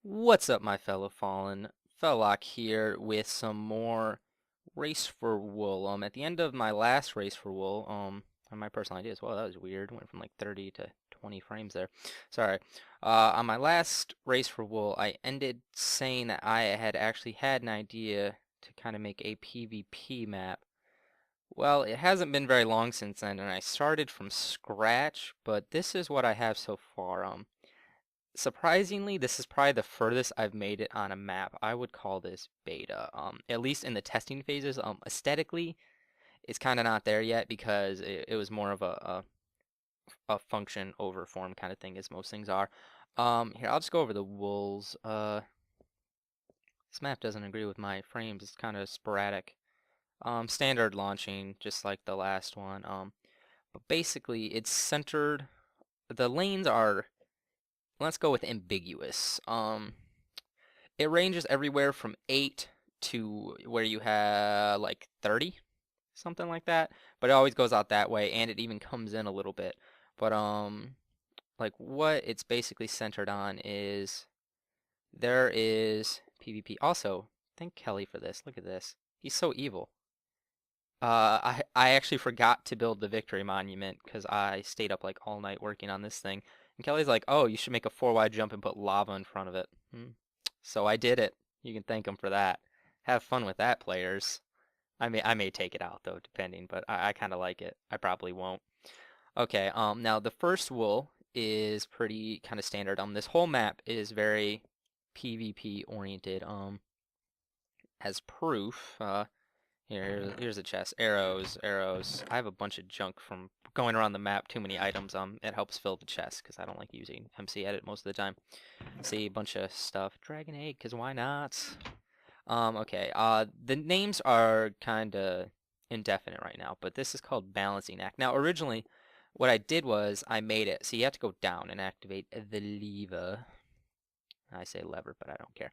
What's up, my fellow fallen? FellLock here with some more Race for Wool. At the end of my last Race for Wool, on my personal ID as well, that was weird. Went from like 30 to 20 frames there. Sorry. On my last Race for Wool, I ended saying that I had actually had an idea to kind of make a PvP map. Well, it hasn't been very long since then, and I started from scratch, but this is what I have so far. Surprisingly, this is probably the furthest I've made it on a map. I would call this beta. At least in the testing phases. Aesthetically, it's kind of not there yet because it was more of a function over form kind of thing, as most things are. Here, I'll just go over the wolves. This map doesn't agree with my frames. It's kind of sporadic. Standard launching, just like the last one. But basically, it's centered. The lanes are, let's go with ambiguous. It ranges everywhere from 8 to where you have like 30, something like that. But it always goes out that way, and it even comes in a little bit. But like what it's basically centered on is there is PvP. Also, thank Kelly for this. Look at this. He's so evil. I actually forgot to build the victory monument because I stayed up like all night working on this thing. And Kelly's like, "Oh, you should make a 4 wide jump and put lava in front of it." So I did it. You can thank him for that. Have fun with that, players. I may take it out though, depending, but I kind of like it. I probably won't. Okay, now the first wool is pretty kind of standard. This whole map is very PvP oriented. As proof, here's a chest. Arrows, arrows. I have a bunch of junk from going around the map. Too many items. It helps fill the chest because I don't like using MC Edit most of the time. See a bunch of stuff. Dragon egg, because why not? Okay. The names are kind of indefinite right now, but this is called balancing act. Now, originally, what I did was I made it so you have to go down and activate the lever. I say lever, but I don't care.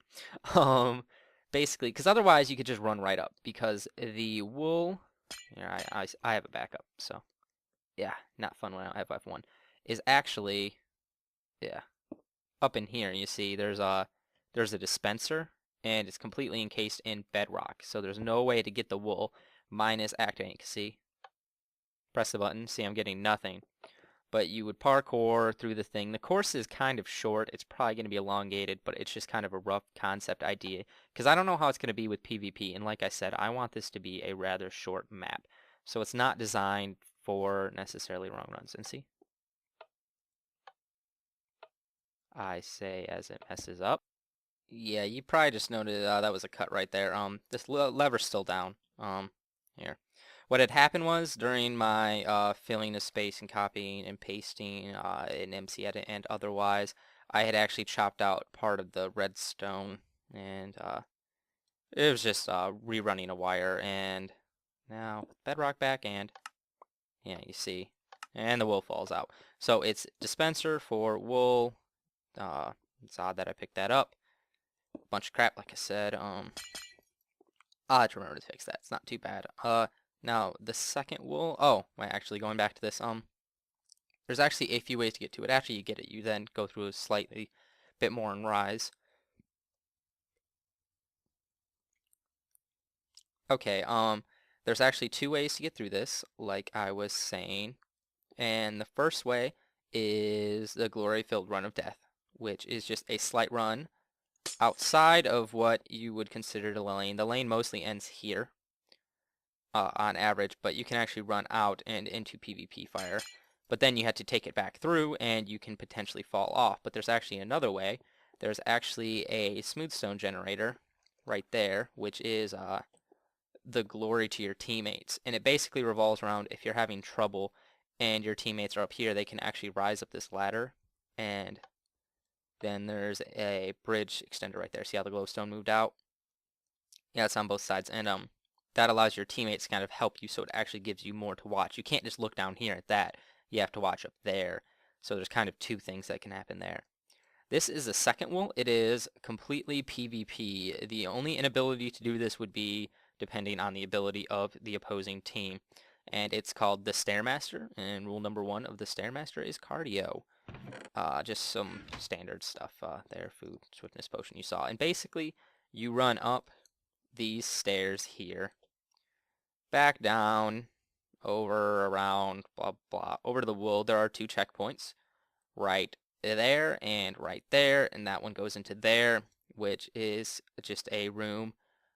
Um, basically, because otherwise you could just run right up because the wool. Here, I have a backup, so yeah, not fun when I don't have F1. Is actually, yeah, up in here. You see, there's a dispenser, and it's completely encased in bedrock, so there's no way to get the wool minus activating. See, press the button. See, I'm getting nothing. But you would parkour through the thing. The course is kind of short. It's probably going to be elongated, but it's just kind of a rough concept idea. Because I don't know how it's going to be with PvP. And like I said, I want this to be a rather short map. So it's not designed for necessarily long runs. And see? I say as it messes up. Yeah, you probably just noted that was a cut right there. This lever's still down. Here. What had happened was during my filling of space and copying and pasting in MC Edit and otherwise, I had actually chopped out part of the redstone, and it was just rerunning a wire. And now bedrock back, and yeah, you see, and the wool falls out. So it's dispenser for wool. It's odd that I picked that up. Bunch of crap, like I said. I'll have to remember to fix that. It's not too bad. Now the second wool. Oh, wait, actually going back to this. There's actually a few ways to get to it. After you get it, you then go through a slightly bit more in rise. Okay. There's actually two ways to get through this, like I was saying. And the first way is the glory-filled run of death, which is just a slight run outside of what you would consider the lane. The lane mostly ends here. On average, but you can actually run out and into PvP fire. But then you have to take it back through, and you can potentially fall off. But there's actually another way. There's actually a smooth stone generator right there, which is the glory to your teammates. And it basically revolves around if you're having trouble and your teammates are up here, they can actually rise up this ladder. And then there's a bridge extender right there. See how the glowstone moved out? Yeah, it's on both sides. And that allows your teammates to kind of help you, so it actually gives you more to watch. You can't just look down here at that. You have to watch up there. So there's kind of two things that can happen there. This is the second wool. It is completely PvP. The only inability to do this would be depending on the ability of the opposing team. And it's called the Stairmaster. And rule number 1 of the Stairmaster is cardio. Just some standard stuff there, food, swiftness potion you saw. And basically, you run up these stairs here, back down, over, around, blah, blah, over to the wool. There are 2 checkpoints, right there and right there, and that one goes into there, which is just a room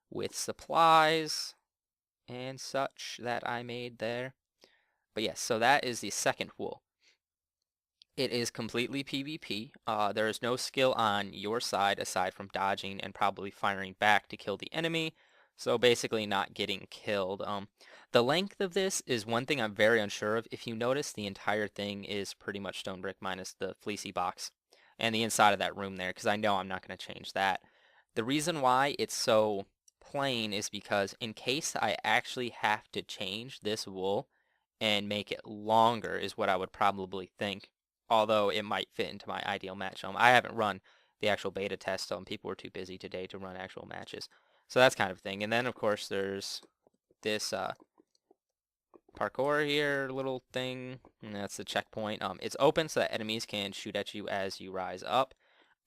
with supplies and such that I made there. But yes, so that is the second wool. It is completely PvP. There is no skill on your side aside from dodging and probably firing back to kill the enemy. So basically not getting killed. The length of this is one thing I'm very unsure of. If you notice, the entire thing is pretty much stone brick minus the fleecy box and the inside of that room there, because I know I'm not going to change that. The reason why it's so plain is because in case I actually have to change this wool and make it longer is what I would probably think, although it might fit into my ideal match. I haven't run the actual beta test. People were too busy today to run actual matches. So that's kind of thing. And then, of course, there's this parkour here, little thing. And that's the checkpoint. It's open so that enemies can shoot at you as you rise up.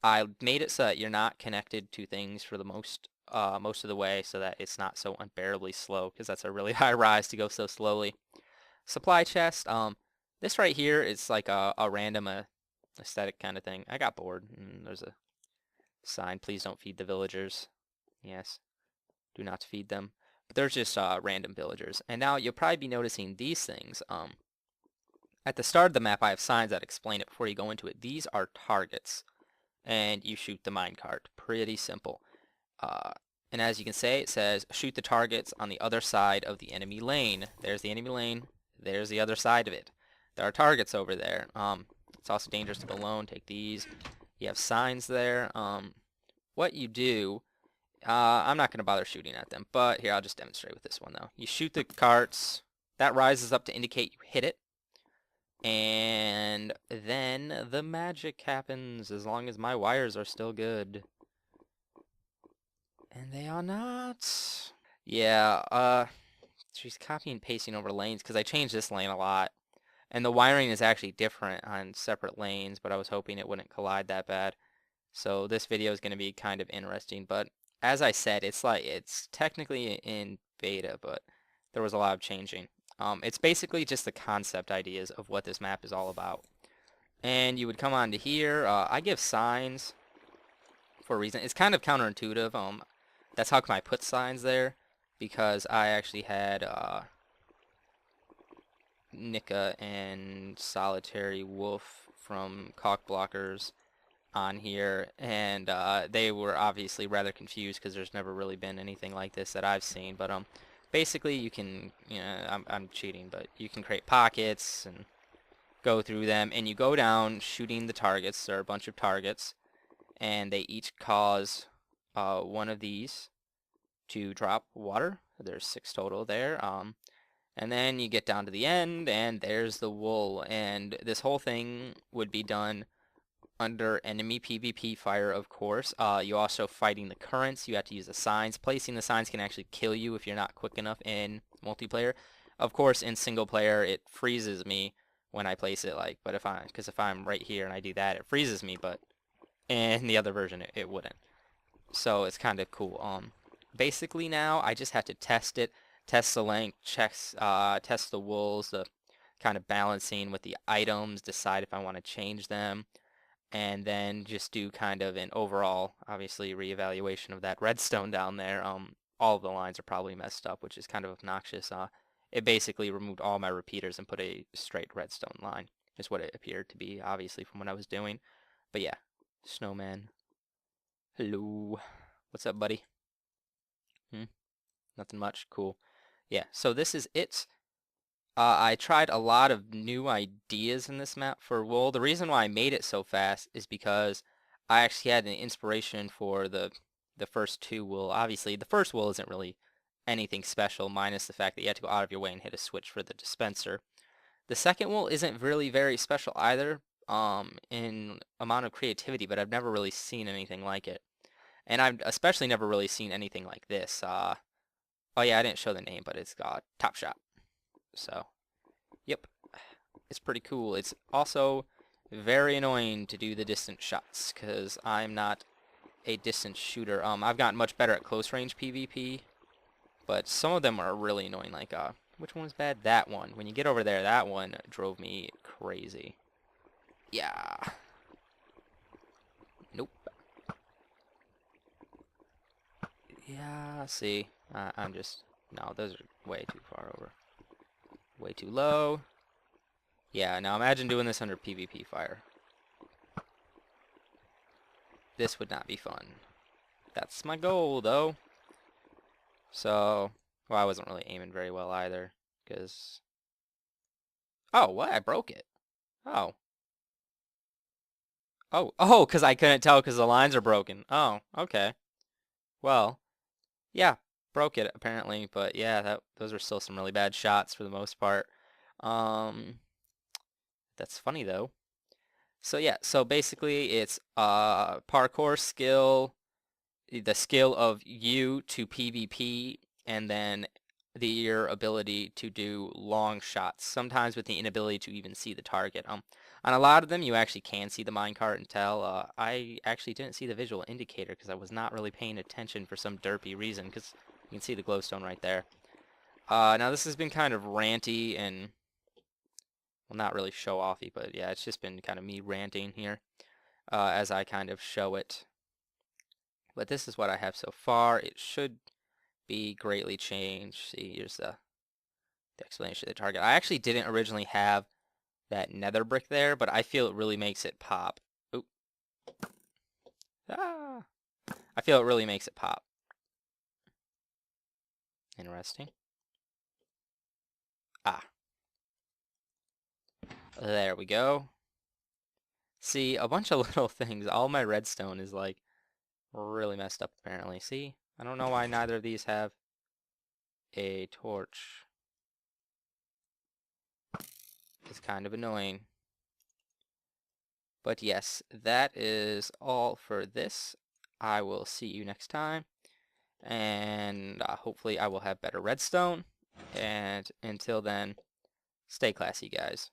I made it so that you're not connected to things for the most of the way, so that it's not so unbearably slow, because that's a really high rise to go so slowly. Supply chest. This right here is like a random aesthetic kind of thing. I got bored, and there's a sign, please don't feed the villagers. Yes, do not feed them. But there's just random villagers. And now you'll probably be noticing these things. At the start of the map, I have signs that explain it before you go into it. These are targets, and you shoot the minecart. Pretty simple. And as you can see, it says shoot the targets on the other side of the enemy lane. There's the enemy lane. There's the other side of it. There are targets over there. It's also dangerous to go alone. Take these. You have signs there. What you do, I'm not going to bother shooting at them, but here, I'll just demonstrate with this one, though. You shoot the carts. That rises up to indicate you hit it. And then the magic happens, as long as my wires are still good. And they are not. Yeah, she's copying and pasting over lanes, because I changed this lane a lot. And the wiring is actually different on separate lanes, but I was hoping it wouldn't collide that bad. So this video is going to be kind of interesting. But as I said, it's technically in beta, but there was a lot of changing. It's basically just the concept ideas of what this map is all about. And you would come on to here. I give signs for a reason. It's kind of counterintuitive. That's how come I put signs there, because I actually had Nika and Solitary Wolf from Cockblockers on here, and they were obviously rather confused because there's never really been anything like this that I've seen. But basically you can, I'm cheating, but you can create pockets and go through them, and you go down shooting the targets. There are a bunch of targets, and they each cause one of these to drop water. There's 6 total there. And then you get down to the end, and there's the wool. And this whole thing would be done under enemy PvP fire, of course. You also fighting the currents. You have to use the signs. Placing the signs can actually kill you if you're not quick enough in multiplayer. Of course, in single player, it freezes me when I place it. But if I'm right here and I do that, it freezes me. But in the other version, it wouldn't. So it's kind of cool. Basically now I just have to test it. Test the length, test the wools, the kind of balancing with the items, decide if I want to change them, and then just do kind of an overall, obviously, reevaluation of that redstone down there. All of the lines are probably messed up, which is kind of obnoxious. It basically removed all my repeaters and put a straight redstone line, is what it appeared to be, obviously, from what I was doing. But yeah, Snowman. Hello. What's up, buddy? Nothing much. Cool. Yeah, so this is it. I tried a lot of new ideas in this map for wool. The reason why I made it so fast is because I actually had an inspiration for the first 2 wool. Obviously, the first wool isn't really anything special, minus the fact that you have to go out of your way and hit a switch for the dispenser. The second wool isn't really very special either, in amount of creativity, but I've never really seen anything like it. And I've especially never really seen anything like this. Oh yeah, I didn't show the name, but it's Top Shot. So, yep, it's pretty cool. It's also very annoying to do the distance shots, because I'm not a distance shooter. I've gotten much better at close range PvP, but some of them are really annoying. Like, which one was bad? That one. When you get over there, that one drove me crazy. Yeah. Nope. Yeah, see. I'm just... No, those are way too far over. Way too low. Yeah, now imagine doing this under PvP fire. This would not be fun. That's my goal, though. So, well, I wasn't really aiming very well either, because... Oh, what? I broke it. Oh. Oh, because I couldn't tell because the lines are broken. Oh, okay. Well, yeah, broke it apparently, but yeah, those are still some really bad shots for the most part. Um, that's funny though. So yeah, so basically it's parkour skill, the skill of you to PvP, and then your ability to do long shots, sometimes with the inability to even see the target. On a lot of them, you actually can see the minecart and tell. I actually didn't see the visual indicator because I was not really paying attention for some derpy reason, because you can see the glowstone right there. Now this has been kind of ranty and, well, not really show-offy, but yeah, it's just been kind of me ranting here as I kind of show it. But this is what I have so far. It should be greatly changed. See, here's the explanation of the target. I actually didn't originally have that nether brick there, but I feel it really makes it pop. Oop. Ah. I feel it really makes it pop. Interesting. Ah. There we go. See, a bunch of little things. All my redstone is like really messed up apparently. See? I don't know why neither of these have a torch. It's kind of annoying. But yes, that is all for this. I will see you next time. And hopefully I will have better redstone. And until then, stay classy, guys.